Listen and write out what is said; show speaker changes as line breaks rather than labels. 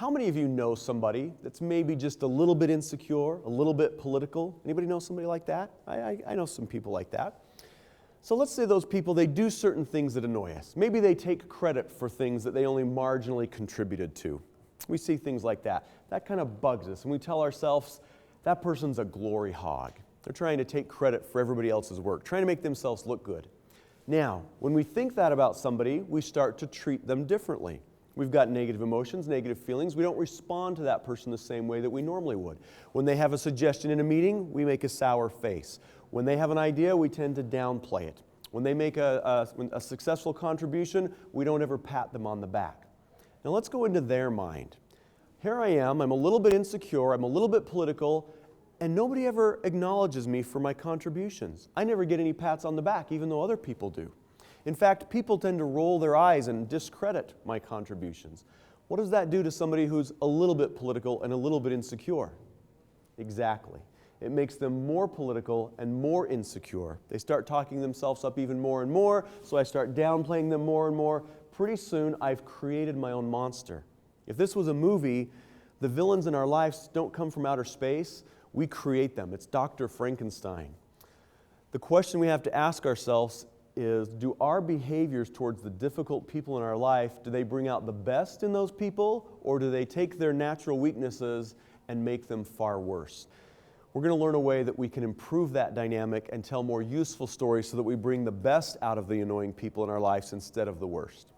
How many of you know somebody that's maybe just a little bit insecure, a little bit political? Anybody know somebody like that? I know some people like that. So let's say those people, they do certain things that annoy us. Maybe they take credit for things that they only marginally contributed to. We see things like that. That kind of bugs us, and we tell ourselves, that person's a glory hog. They're trying to take credit for everybody else's work, trying to make themselves look good. Now, when we think that about somebody, we start to treat them differently. We've got negative emotions, negative feelings. We don't respond to that person the same way that we normally would. When they have a suggestion in a meeting, we make a sour face. When they have an idea, we tend to downplay it. When they make a successful contribution, we don't ever pat them on the back. Now let's go into their mind. Here I am, I'm a little bit insecure, I'm a little bit political, and nobody ever acknowledges me for my contributions. I never get any pats on the back, even though other people do. In fact, people tend to roll their eyes and discredit my contributions. What does that do to somebody who's a little bit political and a little bit insecure? Exactly. It makes them more political and more insecure. They start talking themselves up even more and more, so I start downplaying them more and more. Pretty soon, I've created my own monster. If this was a movie, the villains in our lives don't come from outer space. We create them. It's Dr. Frankenstein. The question we have to ask ourselves is, do our behaviors towards the difficult people in our life, do they bring out the best in those people, or do they take their natural weaknesses and make them far worse? We're going to learn a way that we can improve that dynamic and tell more useful stories so that we bring the best out of the annoying people in our lives instead of the worst.